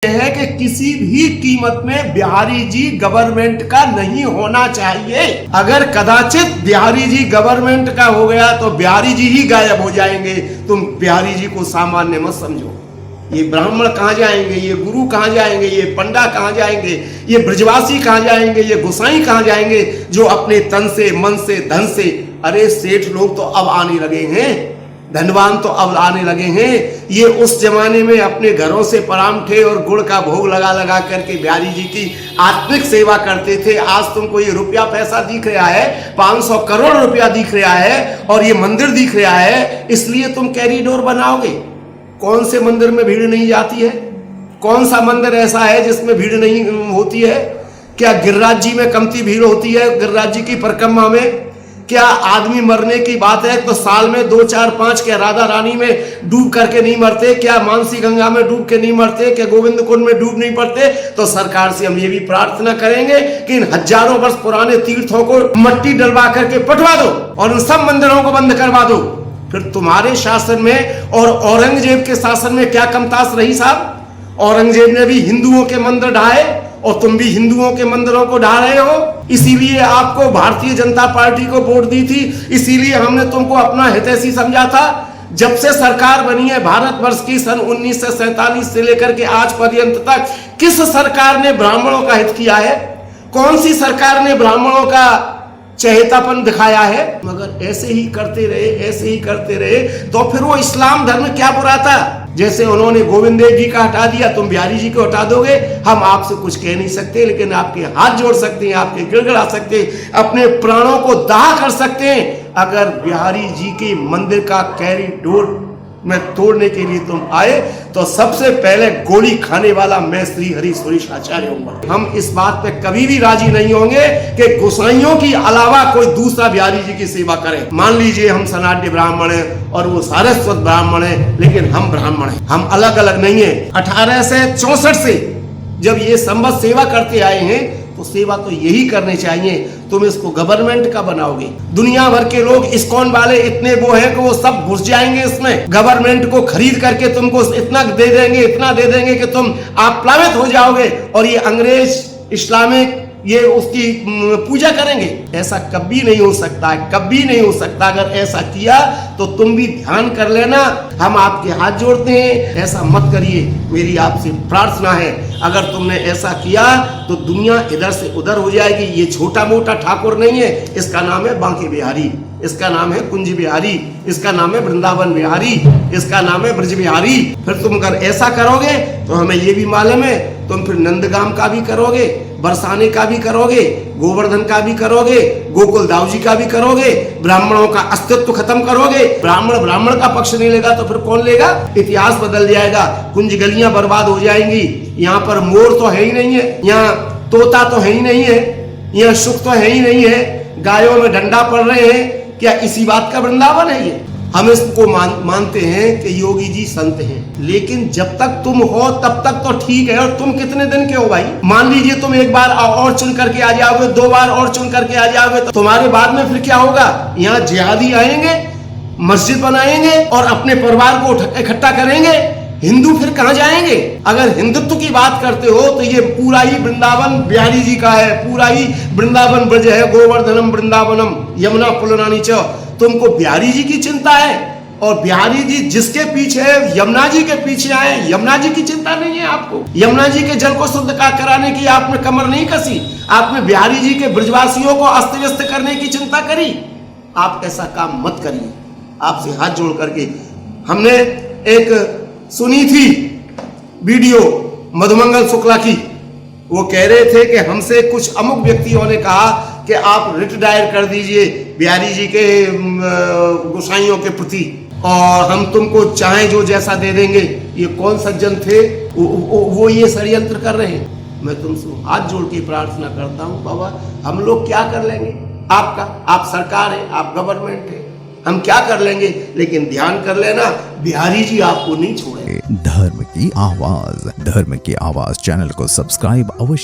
है कि किसी भी कीमत में बिहारी जी गवर्नमेंट का नहीं होना चाहिए। अगर कदाचित बिहारी जी गवर्नमेंट का हो गया तो बिहारी जी ही गायब हो जाएंगे। तुम बिहारी जी को सामान्य मत समझो। ये ब्राह्मण कहाँ जाएंगे, ये गुरु कहाँ जाएंगे, ये पंडा कहाँ जाएंगे, ये ब्रजवासी कहाँ जाएंगे, ये गोसाई कहाँ जाएंगे, जो अपने तन से, मन से, धन से। अरे सेठ लोग तो अब आने लगे हैं, धनवान तो अब आने लगे हैं। ये उस जमाने में अपने घरों से परांठे और गुड़ का भोग लगा लगा करके बिहारी जी की आत्मिक सेवा करते थे। आज तुमको ये रुपया पैसा दिख रहा है, 500 करोड़ रुपया दिख रहा है और ये मंदिर दिख रहा है, इसलिए तुम कैरिडोर बनाओगे। कौन से मंदिर में भीड़ नहीं जाती है? कौन सा मंदिर ऐसा है जिसमें भीड़ नहीं होती है? क्या गिरिराज जी में कमती भीड़ होती है? गिरिराज जी की परिक्रमा में क्या आदमी मरने की बात है तो साल में 2, 4, 5 क्या राधा रानी में डूब करके नहीं मरते? क्या मानसी गंगा में डूब के नहीं मरते? क्या गोविंद कुंड में डूब नहीं पड़ते? तो सरकार से हम ये भी प्रार्थना करेंगे कि इन हजारों वर्ष पुराने तीर्थों को मट्टी डलवा करके पटवा दो और इन सब मंदिरों को बंद करवा दो। फिर तुम्हारे शासन में और औरंगजेब के शासन में क्या कमतास रही साहब? औरंगजेब ने भी हिंदुओं के मंदिर ढाए और तुम भी हिंदुओं के मंदिरों को ढा रहे हो। इसीलिए आपको भारतीय जनता पार्टी को वोट दी थी, इसीलिए हमने तुमको अपना हितैषी समझा था। जब से सरकार बनी है भारतवर्ष की सन 1947 से लेकर के आज पर्यंत तक किस सरकार ने ब्राह्मणों का हित किया है? कौन सी सरकार ने ब्राह्मणों का चहेतापन दिखाया है? मगर ऐसे ही करते रहे तो फिर वो इस्लाम धर्म क्या बुरा था? जैसे उन्होंने गोविंद देव जी का हटा दिया, तुम बिहारी जी को हटा दोगे। हम आपसे कुछ कह नहीं सकते, लेकिन आपके हाथ जोड़ सकते हैं, आपके गिड़गिड़ा सकते हैं, अपने प्राणों को दाह कर सकते हैं। अगर बिहारी जी के मंदिर का कैरिडोर में तोड़ने के लिए तुम आए तो सबसे पहले गोली खाने वाला मैं श्री हरि सुरेश आचार्य हूँ। हम इस बात पे कभी भी राजी नहीं होंगे कि गोसाइयों की अलावा कोई दूसरा बिहारी जी की सेवा करे। मान लीजिए हम सनातनी ब्राह्मण हैं और वो सारस्वत ब्राह्मण है, लेकिन हम ब्राह्मण हैं, हम अलग अलग नहीं है। 1864 से जब ये संबद्ध सेवा करते आए हैं तो सेवा तो यही करनी चाहिए। तुम इसको गवर्नमेंट का बनाओगे, दुनिया भर के लोग इस्कॉन वाले इतने वो हैं कि वो सब घुस जाएंगे इसमें। गवर्नमेंट को खरीद करके तुमको इतना दे देंगे कि तुम आप प्लावित हो जाओगे और ये अंग्रेज इस्लामिक ये उसकी पूजा करेंगे। ऐसा कभी नहीं हो सकता है, कभी नहीं हो सकता। अगर ऐसा किया तो तुम भी ध्यान कर लेना। हम आपके हाथ जोड़ते हैं, ऐसा मत करिए, मेरी आपसे प्रार्थना है। अगर तुमने ऐसा किया तो दुनिया इधर से उधर हो जाएगी। ये छोटा मोटा ठाकुर नहीं है, इसका नाम है बांके बिहारी, इसका नाम है कुंज बिहारी, इसका नाम है वृंदावन बिहारी, इसका नाम है ब्रज बिहारी। फिर तुम अगर ऐसा करोगे तो हमें ये भी मालूम है तुम फिर नंदगाम का भी करोगे, बरसाने का भी करोगे, गोवर्धन का भी करोगे, गोकुल दाऊजी का भी करोगे, ब्राह्मणों का अस्तित्व खत्म करोगे। ब्राह्मण का पक्ष नहीं लेगा तो फिर कौन लेगा? इतिहास बदल जाएगा, कुंज गलियां बर्बाद हो जाएंगी। यहाँ पर मोर तो है ही नहीं है, यहाँ तोता तो है ही नहीं है, यहाँ सुख तो है ही नहीं है, गायों में डंडा पड़ रहे हैं। क्या इसी बात का वृंदावन है ये? हम इसको मानते हैं कि योगी जी संत हैं, लेकिन जब तक तुम हो तब तक तो ठीक है। और तुम कितने दिन के हो भाई? मान लीजिए तुम एक बार और चुन करके आ जाओगे, 2 बार और चुन करके आ जाओगे तो तुम्हारे बाद में फिर क्या होगा? यहाँ जिहादी आएंगे, मस्जिद बनाएंगे और अपने परिवार को इकट्ठा करेंगे। हिंदू फिर कहाँ जाएंगे? अगर हिंदुत्व की बात करते हो तो ये पूरा ही वृंदावन बिहारी जी का है, पूरा ही वृंदावन ब्रज है। गोवर्धनम वृंदावनम यमुना पुलनानी च। तुमको बिहारी जी की चिंता है और बिहारी जी जिसके पीछे है, यमुना जी के पीछे आए, यमुना जी की चिंता नहीं है आपको। यमुना जी के जल को शुद्ध कराने की आपने कमर नहीं कसी, आपने बिहारी जी के ब्रजवासियों को अस्त व्यस्त करने की चिंता करी। आप ऐसा काम मत करिए, आपसे हाथ जोड़ करके। हमने एक सुनी थी वीडियो मधुमंगल शुक्ला की, वो कह रहे थे कि हमसे कुछ अमुक व्यक्तियों ने कहा कि आप रिट दायर कर दीजिए बिहारी जी के गोसाइयों के प्रति और हम तुमको चाहे जो जैसा दे देंगे। ये कौन सज्जन थे वो ये षड्यंत्र कर रहे हैं। मैं तुमसे हाथ जोड़ के प्रार्थना करता हूँ, बाबा हम लोग क्या कर लेंगे? आप सरकार है, आप गवर्नमेंट है, हम क्या कर लेंगे? लेकिन ध्यान कर लेना, बिहारी जी आपको नहीं छोड़ेंगे। धर्म की आवाज चैनल को सब्सक्राइब अवश्य